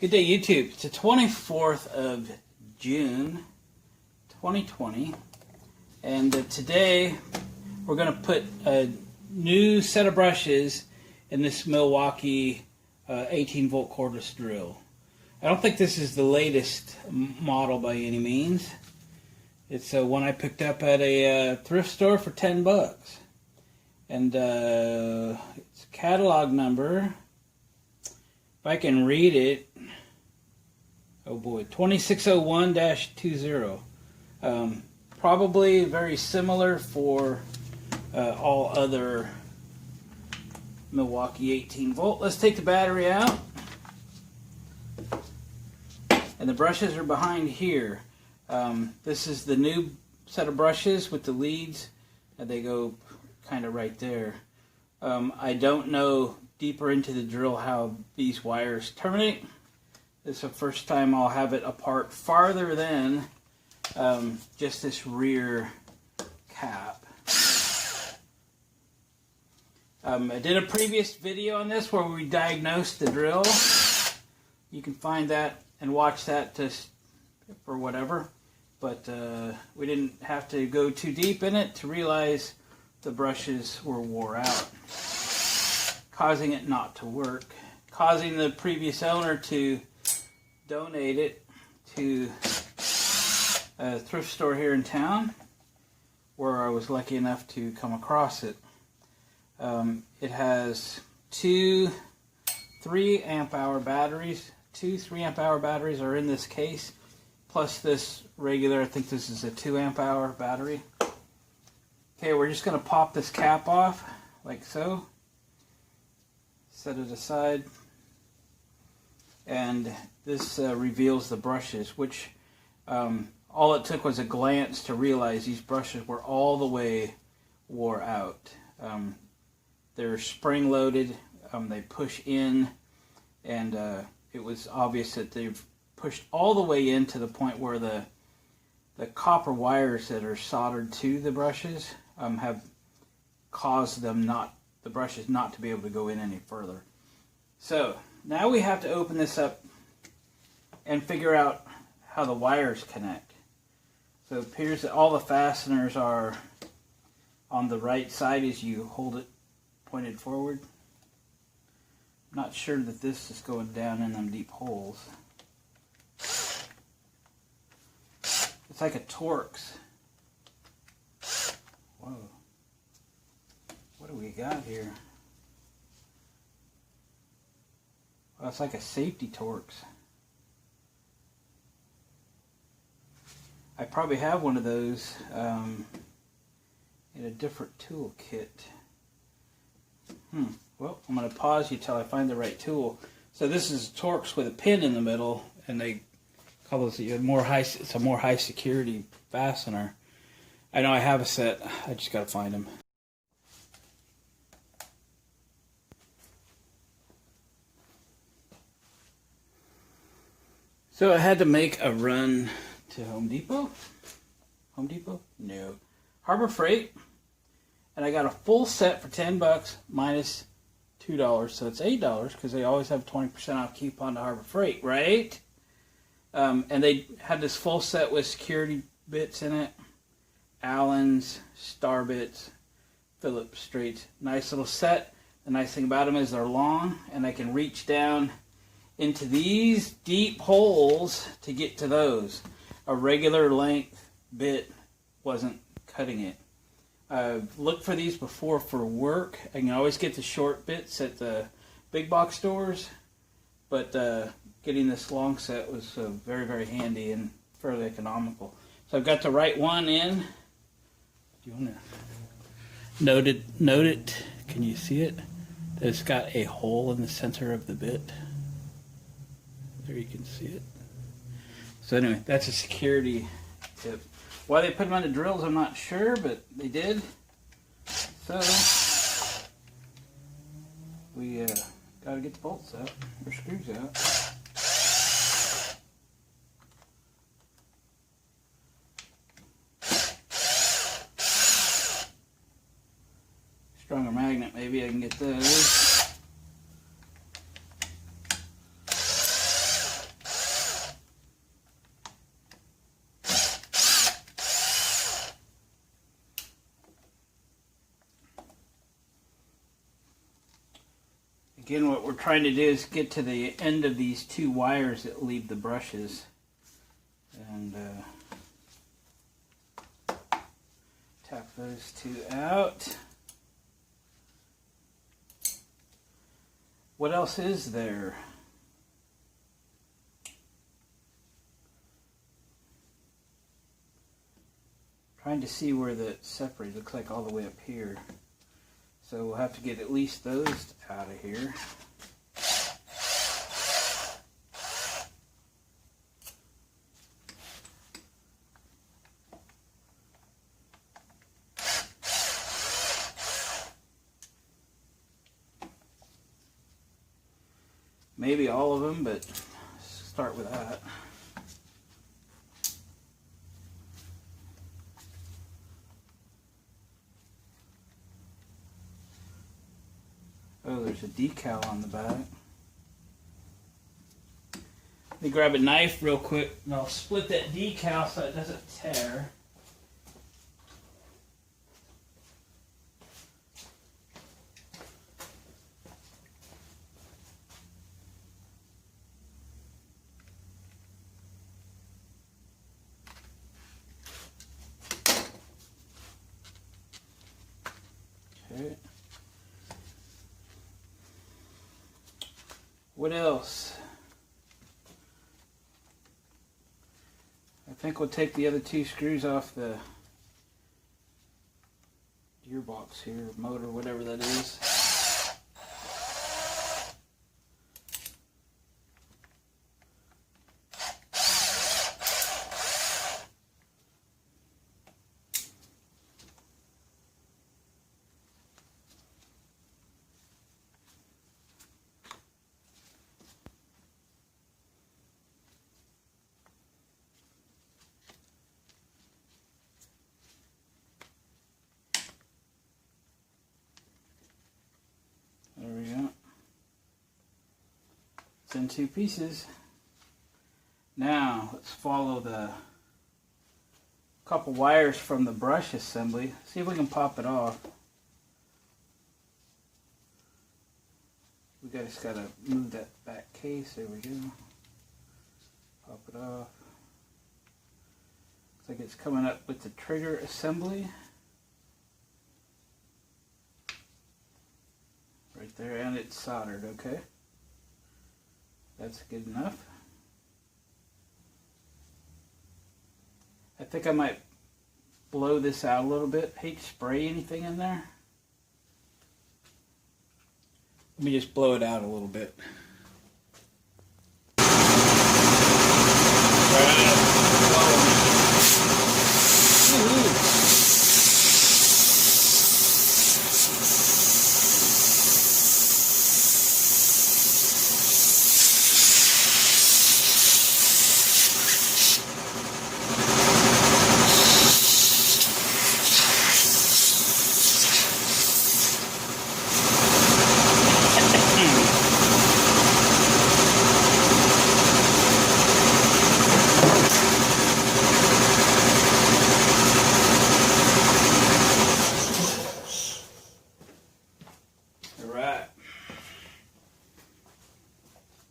Good day, YouTube. It's the 24th of June, 2020, and today we're going to put a new set of brushes in this Milwaukee 18-volt cordless drill. I don't think this is the latest model by any means. It's one I picked up at a thrift store for 10 bucks. And it's a catalog number. If I can read it, oh boy, 2601-20. Probably very similar for all other Milwaukee 18 volt. Let's take the battery out. And the brushes are behind here. This is the new set of brushes with the leads, and they go kind of right there. I don't know deeper into the drill how these wires terminate. This is the first time I'll have it apart farther than just this rear cap. I did a previous video on this where we diagnosed the drill. You can find that and watch that for whatever. But we didn't have to go too deep in it to realize the brushes were wore out, causing it not to work, causing the previous owner to donate it to a thrift store here in town where I was lucky enough to come across it. It has two 3 amp hour batteries. Two 3 amp hour batteries are in this case, plus this regular, I think this is a 2 amp hour battery. Okay, we're just going to pop this cap off like so. Set it aside. And this reveals the brushes, which all it took was a glance to realize these brushes were all the way wore out. They're spring loaded, they push in, and it was obvious that they've pushed all the way in to the point where the copper wires that are soldered to the brushes have caused the brushes not to be able to go in any further. So now we have to open this up and figure out how the wires connect. So it appears that all the fasteners are on the right side as you hold it pointed forward. I'm not sure that this is going down in them deep holes. It's like a Torx. Whoa. What do we got here? Well, it's like a safety Torx. I probably have one of those in a different tool kit. Well, I'm going to pause you till I find the right tool. So this is a Torx with a pin in the middle, and they call this it's a more high security fastener. I know I have a set. I just got to find them. So I had to make a run to Home Depot. Home Depot? No. Harbor Freight. And I got a full set for 10 bucks minus $2. So it's $8 because they always have a 20% off coupon to Harbor Freight, right? And they had this full set with security bits in it. Allen's, Star bits, Phillips straights. Nice little set. The nice thing about them is they're long and I can reach down into these deep holes to get to those. A regular length bit wasn't cutting it. I've looked for these before for work. I can always get the short bits at the big box stores, but getting this long set was very, very handy and fairly economical. So I've got the right one in. Do you want to note it? Can you see it? That it's got a hole in the center of the bit. There you can see it. So anyway, that's a security tip. Why they put them on the drills, I'm not sure, but they did. So we got to get the bolts out, or screws out. Stronger magnet, maybe I can get those. Again, what we're trying to do is get to the end of these two wires that leave the brushes. And tap those two out. What else is there? Trying to see where that separates. Looks like all the way up here. So we'll have to get at least those out of here. Maybe all of them, but start with that. Oh, there's a decal on the back. Let me grab a knife real quick and I'll split that decal so it doesn't tear. Okay. What else? I think we'll take the other two screws off the gearbox here, motor, whatever that is. There we go. It's in two pieces. Now let's follow the couple wires from the brush assembly. See if we can pop it off. We just gotta move that back case. There we go. Pop it off. Looks like it's coming up with the trigger assembly. Right there, and it's soldered, okay? That's good enough. I think I might blow this out a little bit. Hate to spray anything in there. Let me just blow it out a little bit.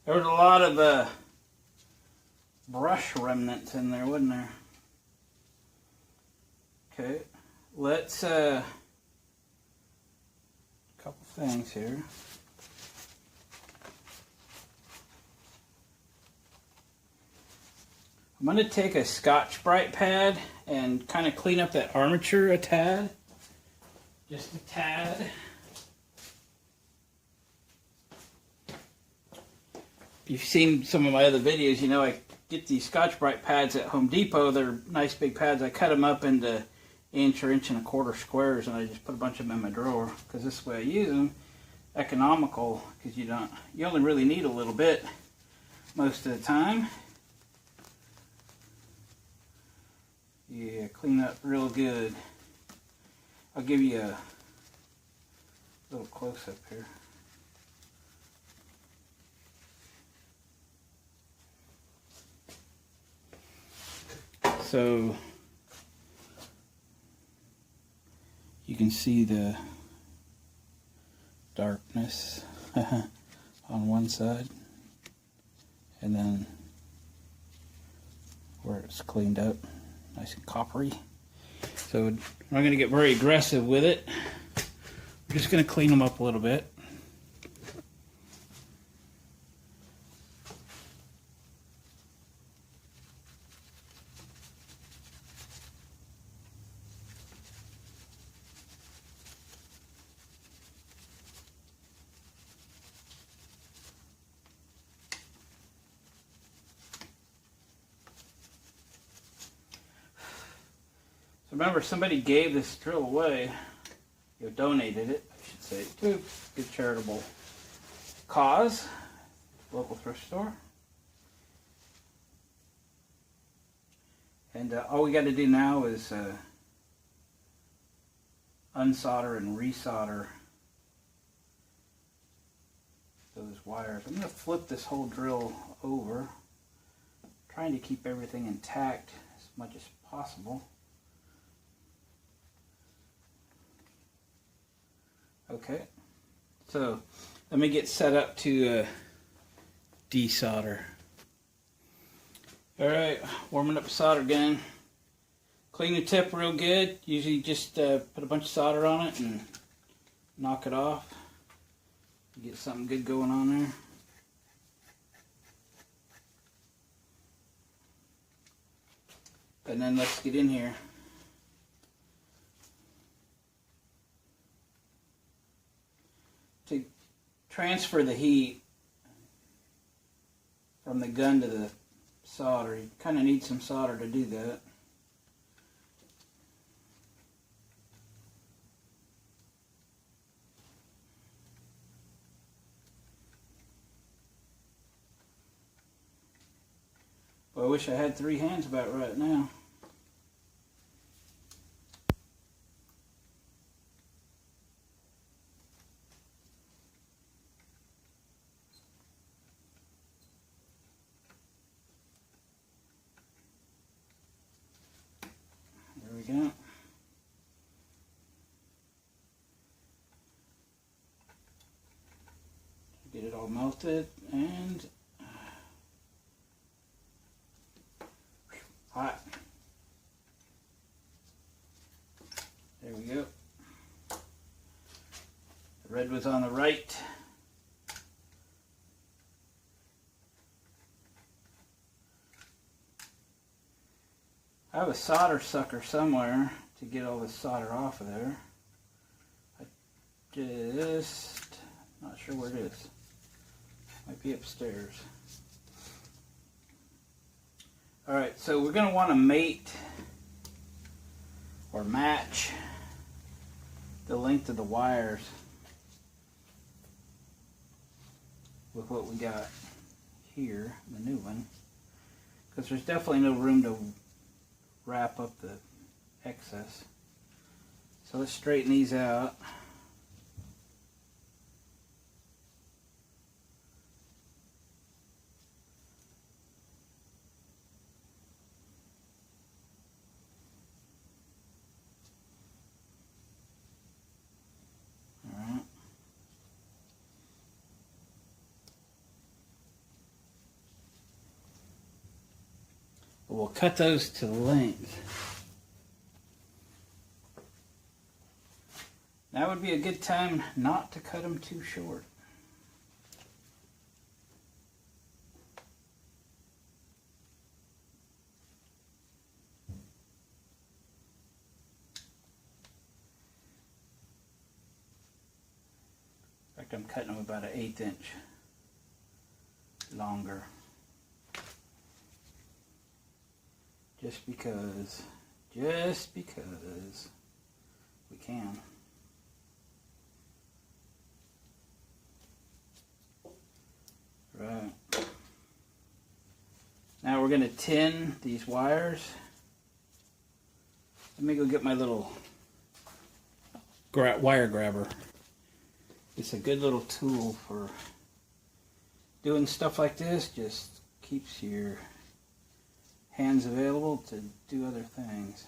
There was a lot of brush remnants in there, wasn't there? Okay, let's couple things here. I'm going to take a Scotch-Brite pad and kind of clean up that armature a tad. Just a tad. If you've seen some of my other videos, you know I get these Scotch-Brite pads at Home Depot. They're nice big pads. I cut them up into inch or inch and a quarter squares, and I just put a bunch of them in my drawer because this way I use them. Economical, because you only really need a little bit most of the time. Yeah, clean up real good. I'll give you a little close-up here. So you can see the darkness. on one side, and then where it's cleaned up, nice and coppery. So we're not going to get very aggressive with it. We're just going to clean them up a little bit. Remember, somebody gave this drill away, donated it, I should say, to a good charitable cause, local thrift store. And all we got to do now is unsolder and resolder those wires. I'm going to flip this whole drill over, trying to keep everything intact as much as possible. Okay, so let me get set up to desolder. Alright, warming up the solder gun. Clean the tip real good. Usually just put a bunch of solder on it and knock it off. Get something good going on there. And then let's get in here. To transfer the heat from the gun to the solder, you kind of need some solder to do that. Well, I wish I had 3 hands about right now. There we go. Get it all melted and hot. There we go. The red was on the right. I have a solder sucker somewhere to get all this solder off of there. I just not sure where it is. Might be upstairs. Alright, so we're going to want to mate or match the length of the wires with what we got here, the new one, because there's definitely no room to wrap up the excess. So let's straighten these out. We'll cut those to length. That would be a good time not to cut them too short. In fact, I'm cutting them about an 1/8 inch longer. Just because we can. Right. Now we're going to tin these wires. Let me go get my little wire grabber. It's a good little tool for doing stuff like this. Just keeps your hands available to do other things.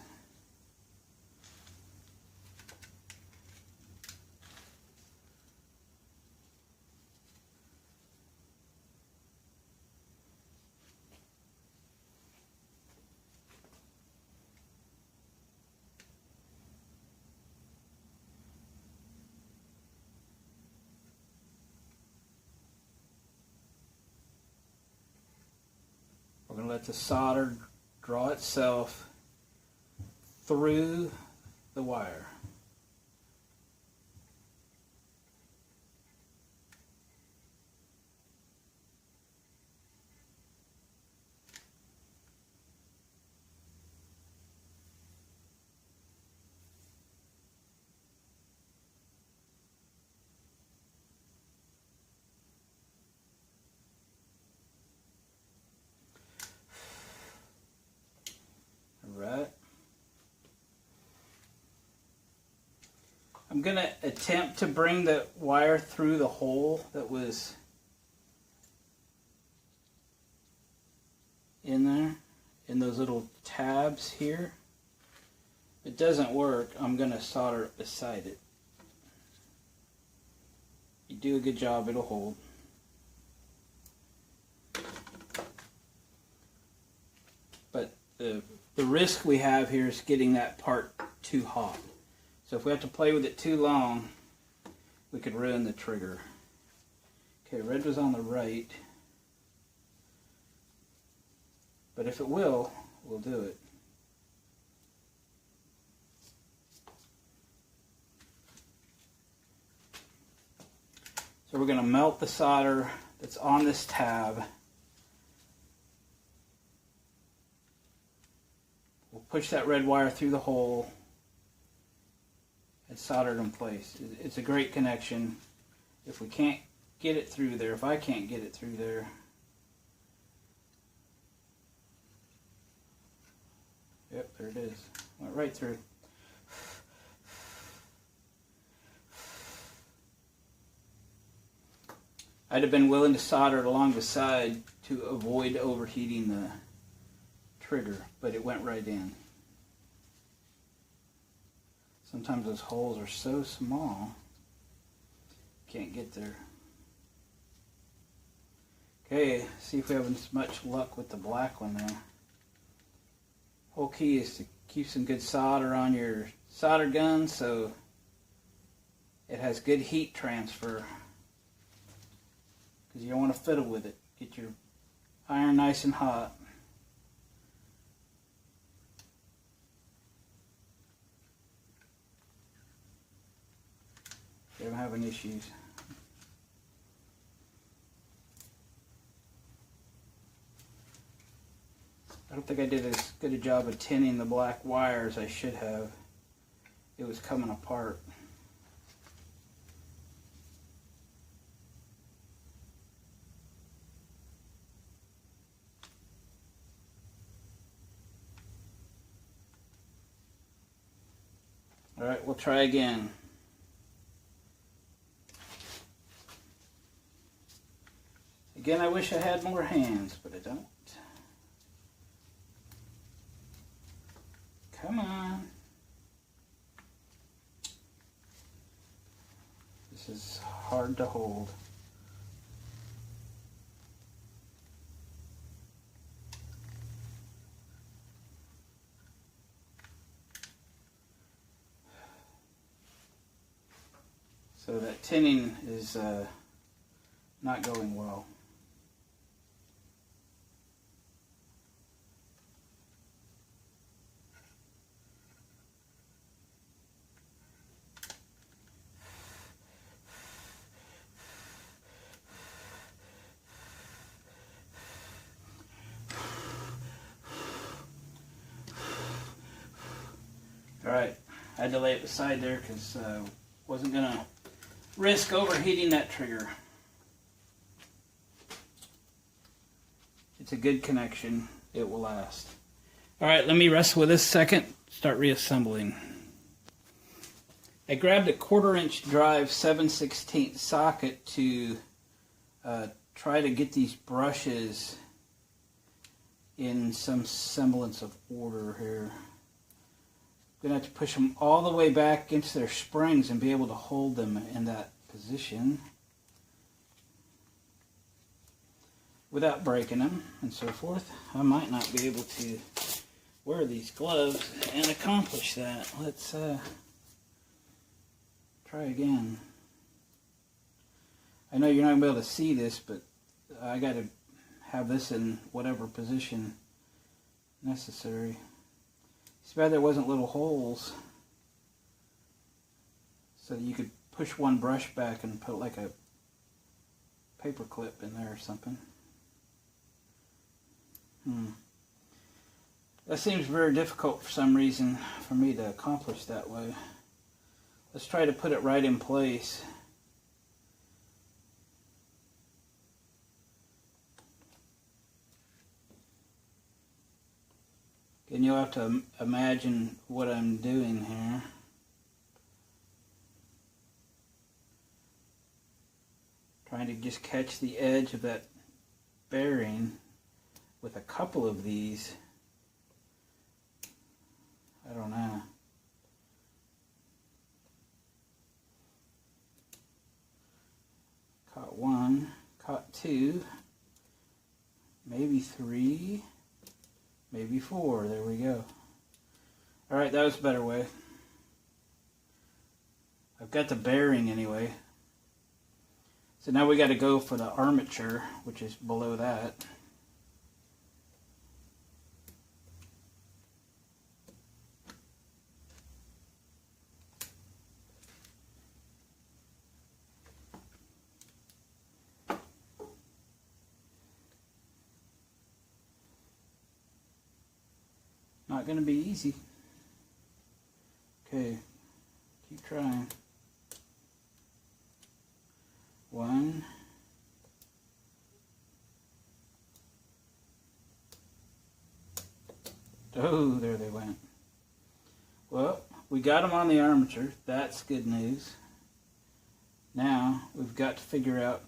let the solder draw itself through the wire. Right. I'm going to attempt to bring the wire through the hole that was in there, in those little tabs here. If it doesn't work, I'm going to solder it beside it. You do a good job, it'll hold. But the risk we have here is getting that part too hot. So if we have to play with it too long, we could ruin the trigger. Okay, red was on the right. But if it will, we'll do it. So we're going to melt the solder that's on this tab. We'll push that red wire through the hole and solder it in place. It's a great connection. If we can't get it through there, if I can't get it through there, yep, there it is. Went right through. I'd have been willing to solder it along the side to avoid overheating the trigger, but it went right in. Sometimes those holes are so small, can't get there. Okay, see if we have as much luck with the black one there. Whole key is to keep some good solder on your solder gun so it has good heat transfer, because you don't want to fiddle with it. Get your iron nice and hot. I'm having issues. I don't think I did as good a job of tinning the black wire as I should have. It was coming apart. All right, we'll try again. Again, I wish I had more hands, but I don't. Come on. This is hard to hold. So that tinning is not going well. Alright, I had to lay it beside there because I wasn't going to risk overheating that trigger. It's a good connection. It will last. Alright, let me wrestle with this a second. Start reassembling. I grabbed a 1/4 inch drive 7/16 socket to try to get these brushes in some semblance of order here. I'm going to have to push them all the way back into their springs and be able to hold them in that position without breaking them and so forth. I might not be able to wear these gloves and accomplish that. Let's try again. I know you're not going to be able to see this, but I got to have this in whatever position necessary. It's bad there wasn't little holes so that you could push one brush back and put like a paper clip in there or something. That seems very difficult for some reason for me to accomplish that way. Let's try to put it right in place. And you'll have to imagine what I'm doing here. Trying to just catch the edge of that bearing with a couple of these. I don't know. Caught one, caught two, maybe three, maybe four. There we go. Alright, that was a better way. I've got the bearing anyway. So now we got to go for the armature, which is below that. Not going to be easy. Okay, keep trying. One. Oh, there they went. Well, we got them on the armature. That's good news. Now, we've got to figure out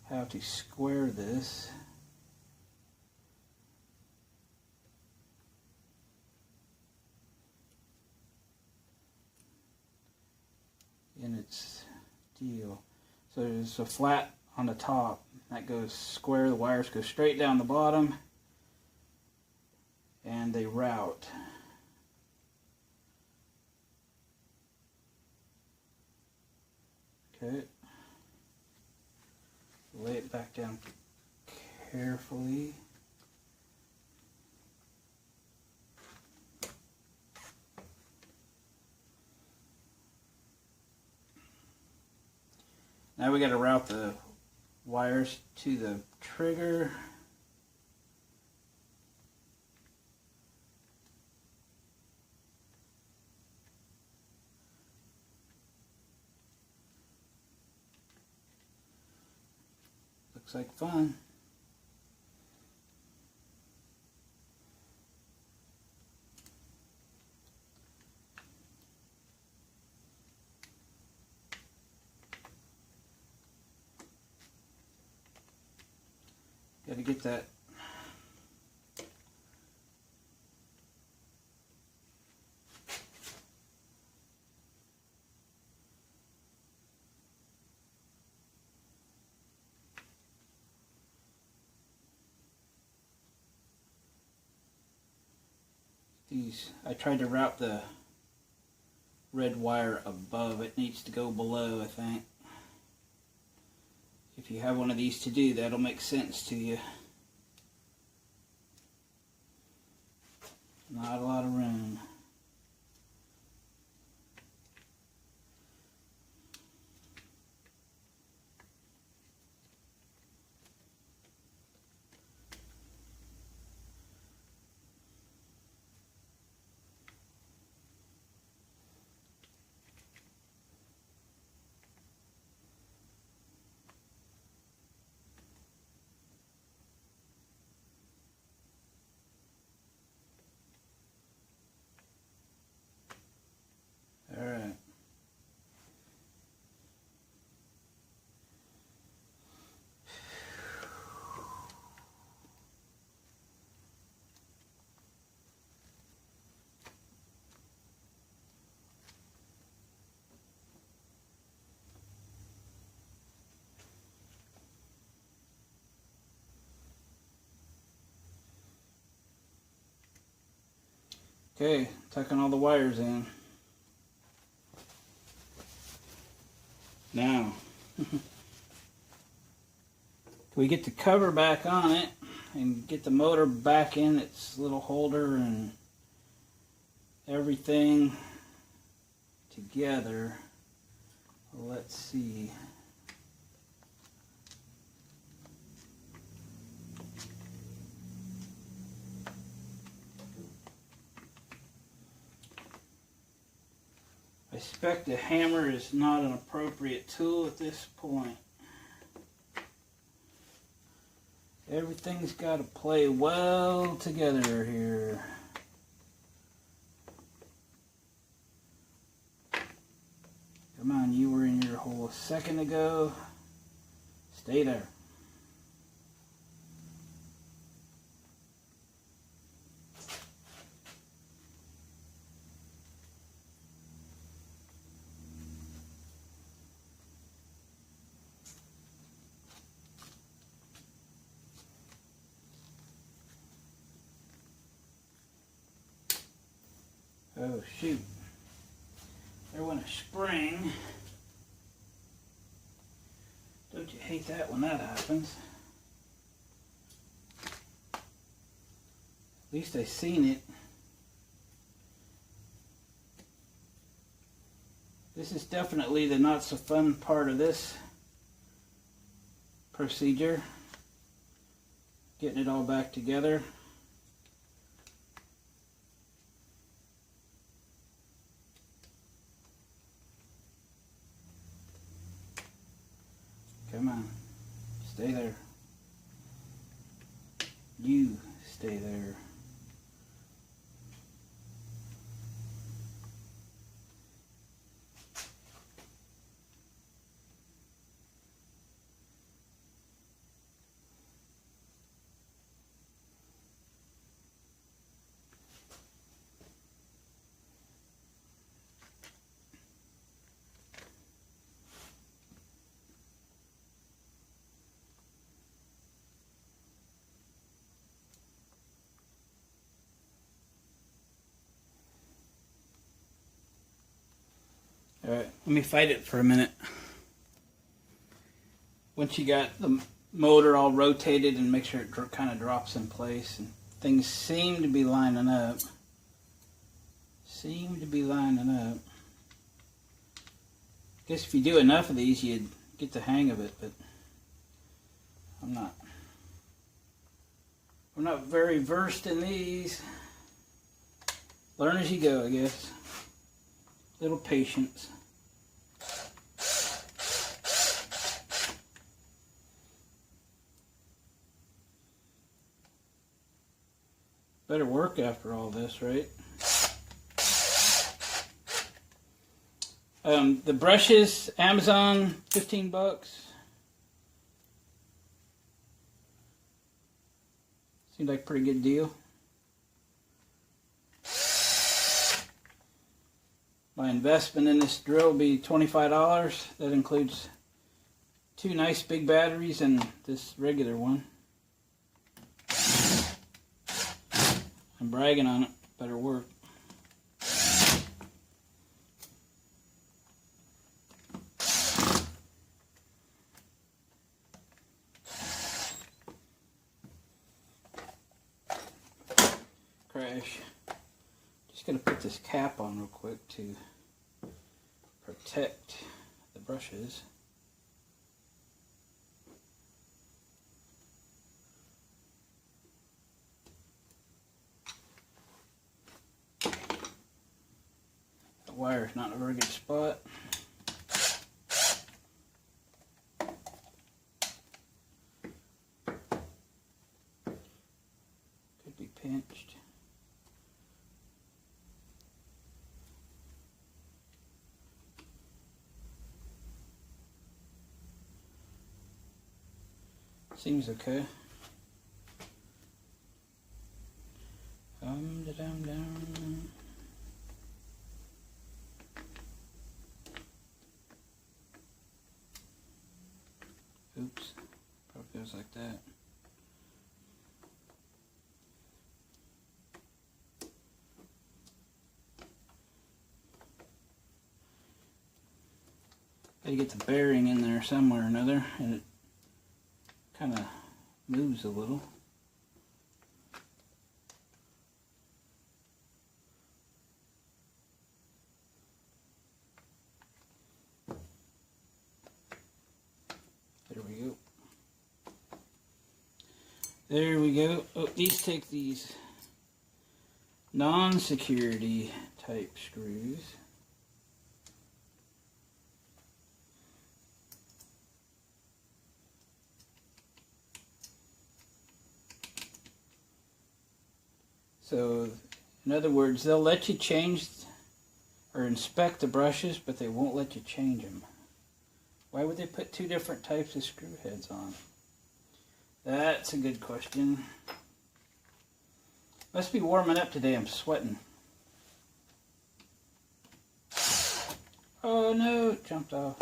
how to square this. In its deal. So there's a flat on the top that goes square. The wires go straight down the bottom and they route. Okay. Lay it back down carefully. Now we got to route the wires to the trigger. Looks like fun. Got to get that these. I tried to route the red wire above. It needs to go below, I think. If you have one of these to do, that'll make sense to you. Not a lot of room. Alright. Okay, tucking all the wires in. Now, we get the cover back on it. and get the motor back in its little holder and everything together. Let's see. I suspect the hammer is not an appropriate tool at this point. Everything's got to play well together here. Come on, you were in your hole a second ago. Stay there. Oh shoot, there went a spring. Don't you hate that when that happens? At least I seen it. This is definitely the not so fun part of this procedure. Getting it all back together. Come on, stay there. You stay there. Alright, let me fight it for a minute. Once you got the motor all rotated and make sure it kind of drops in place and things seem to be lining up. Guess if you do enough of these you'd get the hang of it, but I'm not very versed in these. Learn as you go, I guess. Little patience. Better work after all this, right? The brushes, Amazon, 15 bucks. Seems like a pretty good deal. My investment in this drill will be $25. That includes 2 nice big batteries and this regular one. I'm bragging on it. Better work. Crash. Just gonna put this cap on real quick to protect the brushes. The wire's not in a very good spot. Could be pinched. Seems okay. Down. Oops, probably goes like that. Gotta get the bearing in there somewhere or another, and it kind of moves a little. There we go. Oh, these take these non-security type screws. So, in other words, they'll let you change or inspect the brushes, but they won't let you change them. Why would they put two different types of screw heads on? That's a good question. Must be warming up today, I'm sweating. Oh no, it jumped off.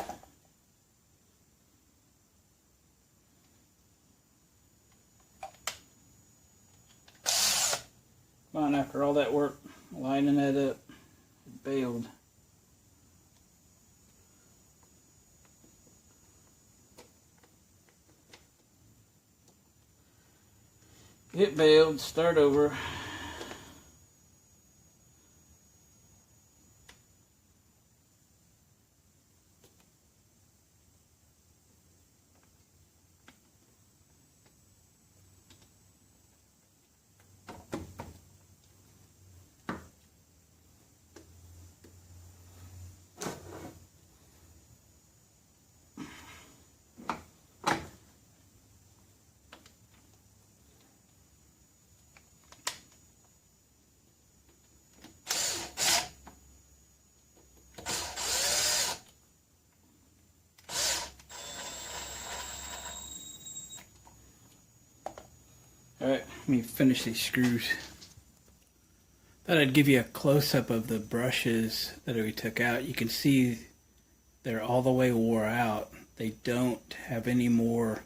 Come on, after all that work, lining that up, it bailed. It bailed, start over. Alright, let me finish these screws. Thought I'd give you a close-up of the brushes that we took out. You can see they're all the way wore out. They don't have any more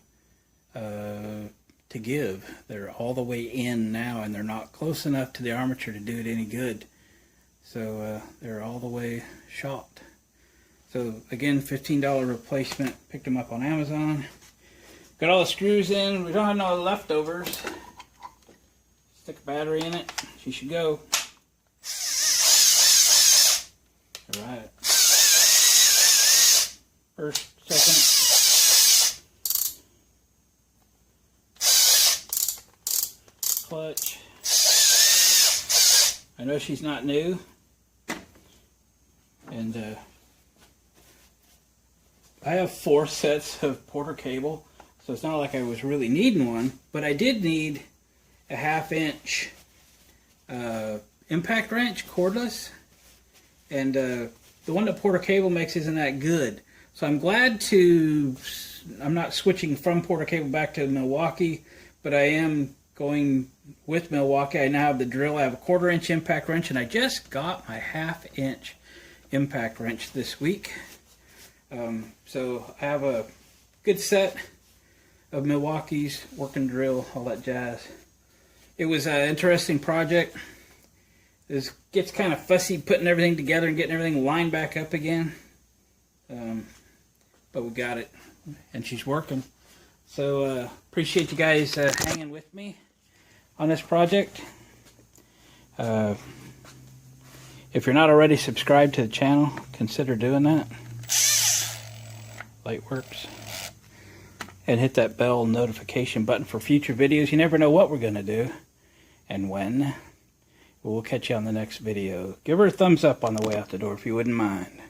to give. They're all the way in now, and they're not close enough to the armature to do it any good. So they're all the way shot. So again, $15 replacement. Picked them up on Amazon. Got all the screws in. We don't have no leftovers. Stick a battery in it. She should go. Alright. First, second. Clutch. I know she's not new. And I have 4 sets of Porter cable. So it's not like I was really needing one, but I did need a 1/2 inch impact wrench, cordless, and the one that Porter Cable makes isn't that good. So I'm glad I'm not switching from Porter Cable back to Milwaukee, but I am going with Milwaukee. I now have the drill. I have a 1/4 inch impact wrench, and I just got my 1/2 inch impact wrench this week. So I have a good set of Milwaukee's, working drill, all that jazz. It was an interesting project. It gets kind of fussy putting everything together and getting everything lined back up again. But we got it, and she's working. So appreciate you guys hanging with me on this project. If you're not already subscribed to the channel, consider doing that. Light works. And hit that bell notification button for future videos. You never know what we're going to do and when. We'll catch you on the next video. Give her a thumbs up on the way out the door if you wouldn't mind.